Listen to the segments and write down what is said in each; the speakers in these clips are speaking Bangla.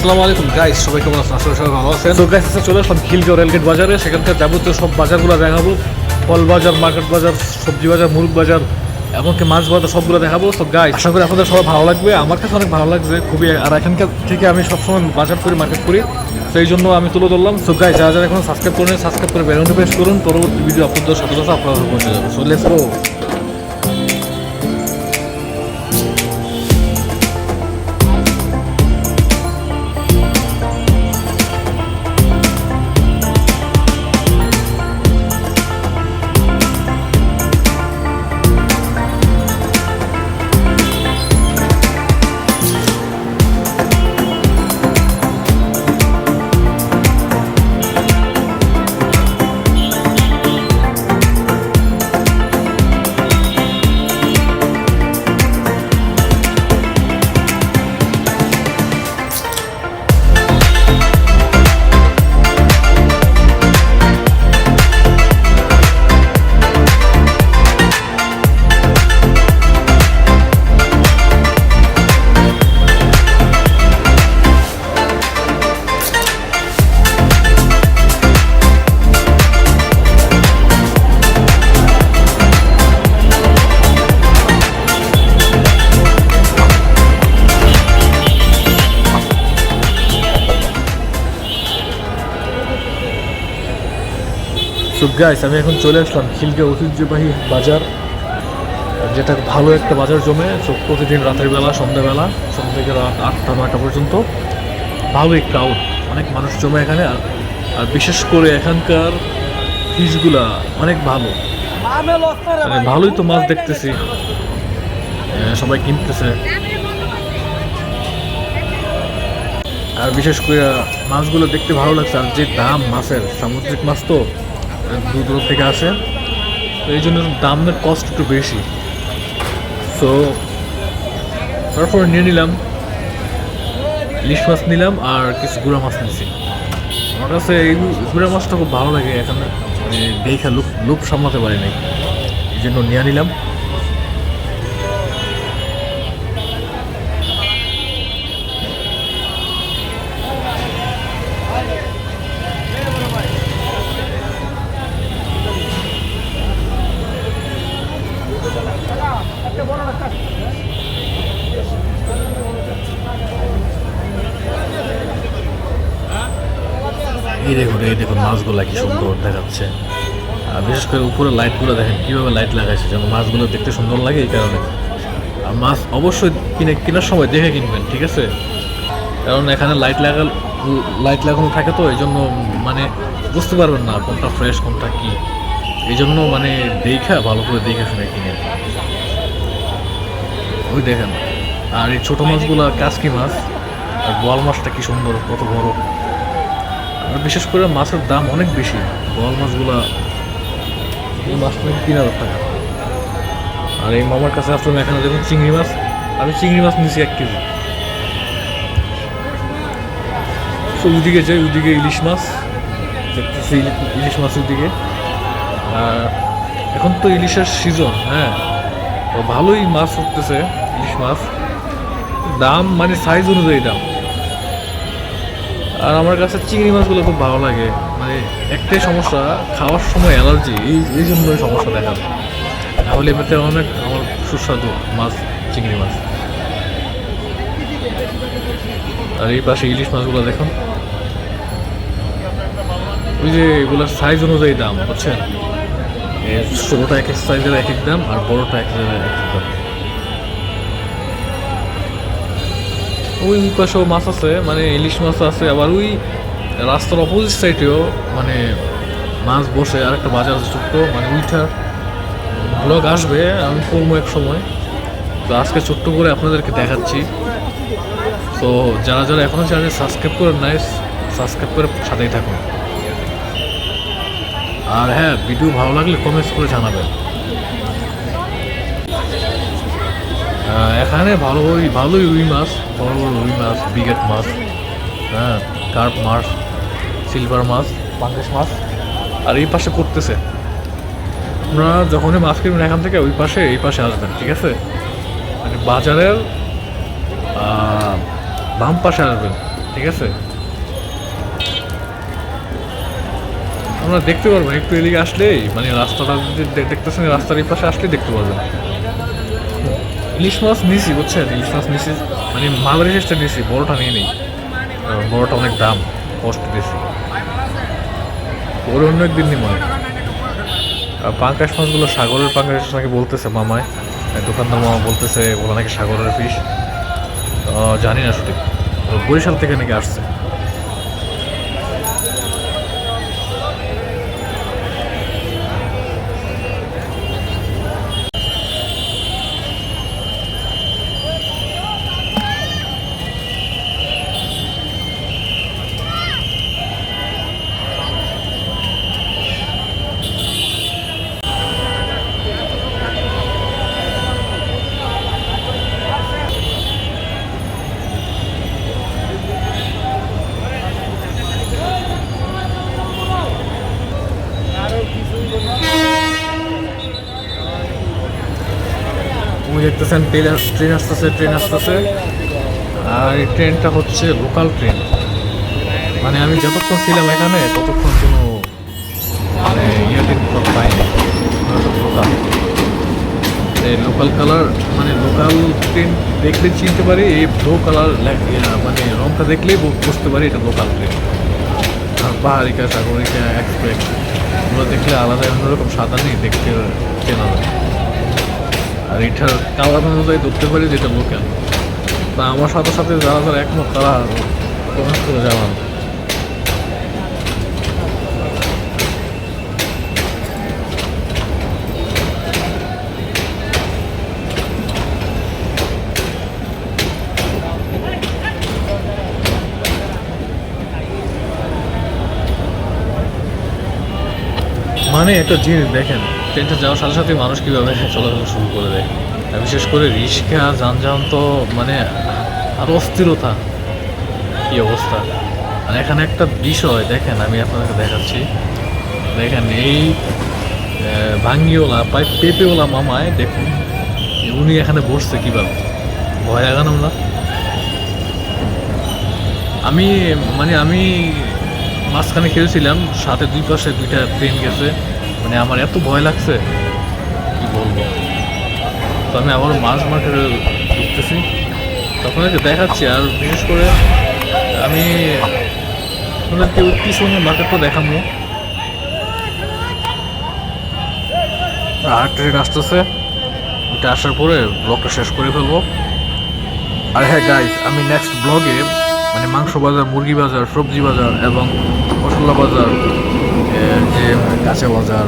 আসসালামু আলাইকুম গাইস, সবাই কেমন আছেন? আসলে সবাই ভালো আছেন। তো গাইস চলে আসলাম খিলগাঁও রেলগেট বাজারে। সেখানকার যাবতীয় সব বাজারগুলো দেখাবো। ফল বাজার, মার্কেট বাজার, সবজি বাজার, মুরগ বাজার, এমনকি মাছ বাজার সবগুলো দেখাবো। তো গাইস আশা করি আপনাদের সবাই ভালো লাগবে। আমার কাছে অনেক ভালো লাগছে খুবই। আর এখানকার থেকে আমি সবসময় বাজার করি, মার্কেট করি, সেই জন্য আমি তুলে ধরলাম। তো গাইস যারা যারা এখন সাবস্ক্রাইব করেন, সাবস্ক্রাইব করে বেল আইকনটি প্রেস করুন। পরবর্তী ভিডিও আপনাদের সাথে সাথে আপনারা পৌঁছে যাবে। So let's go. তো গাইস আমি এখন চলে আসলাম খিলগাঁও ঐতিহ্যবাহী বাজার, যেটা ভালো একটা বাজার জমে। তো প্রতিদিন রাতের বেলা, সন্ধ্যাবেলা, সন্ধ্যা থেকে রাত 8টা-9টা পর্যন্ত ভালোই ক্রাউড, অনেক মানুষ জমে এখানে। আর বিশেষ করে এখানকার ফিশগুলা অনেক ভালো, মানে ভালোই তো মাছ দেখতেছি, সবাই কিনতেছে। আর বিশেষ করে মাছগুলো দেখতে ভালো লাগছে। আর যে দাম মাছের, সামুদ্রিক মাছ তো দূর দূর থেকে আসে, তো এই জন্য দামের কস্ট একটু বেশি। তো তারপর নিয়ে নিলাম ইলিশ মাছ, নিলাম আর কিছু গুঁড়া মাছ নিয়েছি। আমার কাছে এই গুঁড়া মাছটা খুব ভালো লাগে, এখানে মানে দেখা লোভ সামলাতে পারি নাই, এই জন্য নিয়ে নিলাম। এই দেখুন মাছগুলা কি সুন্দর দেখাচ্ছে। আর বিশেষ করে উপরে লাইটগুলো দেখেন কীভাবে লাইট লাগাইছে, যেন মাছগুলো দেখতে সুন্দর লাগে এই কারণে। আর মাছ অবশ্যই কেনার সময় দেখে কিনবেন, ঠিক আছে? কারণ এখানে লাইট লাগানো থাকে, তো এই জন্য মানে বুঝতে পারবেন না কোনটা ফ্রেশ কোনটা কি, এই জন্য মানে ভালো করে দেখে শুনে কিনে। ওই দেখেন, আর এই ছোটো মাছগুলো কাসকি মাছ, আর বোয়াল মাছটা কি সুন্দর, কত বড়। আর বিশেষ করে মাছের দাম অনেক বেশি। বোয়াল মাছগুলা, এই মাছটা 3,000 টাকা। আর এই মামার কাছে আসলাম, এখানে দেখুন চিংড়ি মাছ। আমি চিংড়ি মাছ নিয়েছি 1 কেজি। তো ওইদিকে যাই, ওইদিকে ইলিশ মাছ দেখতেছি, ইলিশ মাছ ওইদিকে। আর এখন তো ইলিশের সিজন, হ্যাঁ, তো ভালোই মাছ উঠতেছে ইলিশ মাছ। দাম মানে সাইজ অনুযায়ী দাম। আর আমার কাছে চিংড়ি মাছগুলো খুব ভালো লাগে, মানে একটাই সমস্যা, খাওয়ার সময় অ্যালার্জি, এই জন্যই সমস্যা দেখা যায়। তাহলে এমনিতে অনেক আমার সুস্বাদু মাছ, চিংড়ি মাছ। আর এই পাশে ইলিশ মাছগুলো দেখুন, ওই যে এগুলোর সাইজ অনুযায়ী দাম, বুঝছেন? ছোটোটা এক এক সাইজের এক এক দাম, আর বড়োটা এক জায়গায় এক এক দাম। ওই পাশেও মাছ আছে, মানে ইলিশ মাছ আছে। আবার ওই রাস্তার অপোজিট সাইডেও মানে মাছ বসে, আর একটা বাজার আছে ছোট্ট, মানে ওইটার ব্লগ আসবে, আমি করবো এক সময়। তো আজকে ছোট্ট করে আপনাদেরকে দেখাচ্ছি। তো যারা যারা এখনও চ্যানেল সাবস্ক্রাইব করেন নাই, সাবস্ক্রাইব করে সাথেই থাকুন। আর হ্যাঁ, ভিডিও ভালো লাগলে কমেন্টস করে জানাবেন। এখানে ভালোই রুই মাছ, বড় বড় রুই মাছ, ব্রিগেড মাছ, হ্যাঁ, কার্প মাছ, সিলভার মাছ, পাঙ্গাস মাছ। আর এই পাশে করতেছে, আপনারা যখনই মাছ কিনবেন এখান থেকে ওই পাশে এই পাশে আসবেন, ঠিক আছে? মানে বাজারের বাম পাশে আসবেন, ঠিক আছে, আমরা দেখতে পারবেন একটু এদিকে আসলেই, মানে রাস্তাটা যদি দেখতেছেন, রাস্তার এই পাশে আসলেই দেখতে পারবেন। ইলিশ মাছ নিয়েছি বুঝছেন, ইলিশ মাছ নিয়েছি, মানে মাঝারি চেষ্টা নিয়েছি, বড়টা নিয়ে নিই, বড়টা অনেক দাম, কষ্ট বেশি, ওর অন্য একদিন নিই মনে। আর পাঙ্কাশ মাছগুলো সাগরের পাঙ্কাশ নাকি বলতেছে মামায়, দোকানদার মামা বলতেছে ওগুলো নাকি সাগরের ফিশ, জানি না সঠিক, বরিশাল থেকে নাকি আসছে। দেখতেছেন ট্রেন আসতেছে, আর এই ট্রেনটা হচ্ছে লোকাল ট্রেন, মানে আমি যতক্ষণ ছিলাম এখানে ততক্ষণ কোনো মানে ট্রেন পাইনি, লোকাল লোকাল কালার, মানে লোকাল ট্রেন দেখলে চিনতে পারি, এই ব্লু কালার মানে রংটা দেখলেই বুঝতে পারি এটা লোকাল ট্রেন। আর পাহাড়িকা, সাগরিকা, এক্সপ্রেস এগুলো দেখলে আলাদা অন্যরকম সাদা নেই, দেখতে চেনা যায়। আর এটার কালার অনুযায়ী ধরতে পারি যেটা লোকাল। তা আমার সাথে সাথে যারা যারা একমত তারা কমেন্ট করে জানান। মানে একটা জিনিস দেখেন, ট্রেনটা যাওয়ার সাথে সাথে মানুষ কীভাবে চলাচল শুরু করে দেয়, আর বিশেষ করে রিক্সা যানবাহন তো মানে আরও অস্থিরতা, কী অবস্থা। আর এখানে একটা বিষয় দেখেন, আমি আপনাদেরকে দেখাচ্ছি, দেখেন এই ভাঙ্গিওলা পেঁপেওয়ালা মামায় দেখুন উনি এখানে বসছে কীভাবে, ভয় লাগানো না? আমি মাঝখানে খেলছিলাম, সাথে দুই পাশে দুইটা ট্রেন গেছে, মানে আমার এত ভয় লাগছে কি বলবো। তো আমি আবার মাছ মার্কেটে ঢুকতেছি, তখন দেখাচ্ছি। আর বিশেষ করে আমি আপনাদেরকে ওই পিছনে মার্কেটটা দেখাবো। আর ট্রেন আসতেছে, ওইটা আসার পরে ব্লগটা শেষ করে ফেলবো। আর হ্যাঁ গাইস, আমি নেক্সট ব্লগে মানে মাংস বাজার, মুরগি বাজার, সবজি বাজার এবং মশলা বাজার, যে কাঁচা বাজার,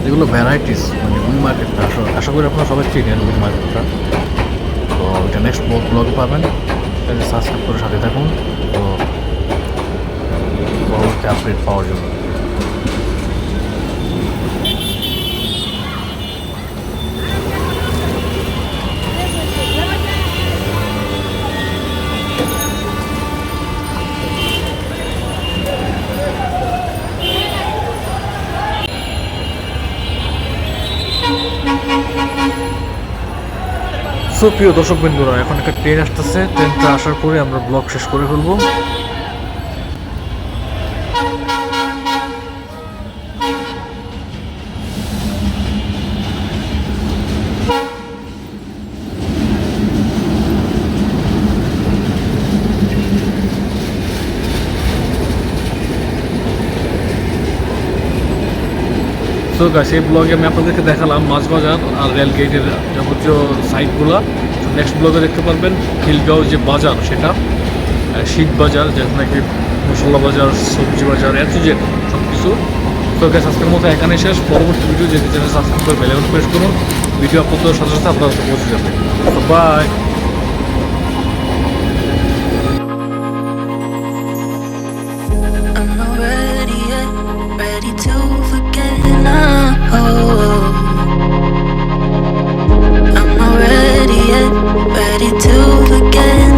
যেগুলো ভ্যারাইটিস, মানে ওই মার্কেটটা আশা করি আপনারা সবাই চিনেন ওই মার্কেটটা। তো এটা নেক্সট ব্লগে পাবেন, সাবস্ক্রাইব করে সাথে থাকুন তো পরবর্তী আপডেট পাওয়ার জন্য। সো প্রিয় দর্শক বিন্দুরা, এখন একটা ট্রেন আসতেছে, ট্রেনটা আসার পরে আমরা ব্লগ শেষ করে ফেলবো। তো গাছ এই ব্লগে আমি আপনাদেরকে দেখালাম মাছ বাজার আর রেল গেটের যাবতীয় সাইটগুলো। নেক্সট ব্লগে দেখতে পারবেন খিলগাঁও যে বাজার, সেটা শীত বাজার, যেখানে কি মশলা বাজার, সবজি বাজার, এত যে সব কিছু। তো গাছ আজকের মতো এখানে শেষ। পরবর্তী ভিডিও যেতে চ্যানেল সাবস্ক্রাইব করে বেল আইকন প্রেস করুন, ভিডিও আপলোড করার সাথে সাথে আপনার কাছে পৌঁছে যাবে। তো by. Ready to forget now. I'm not ready yet, ready to forget.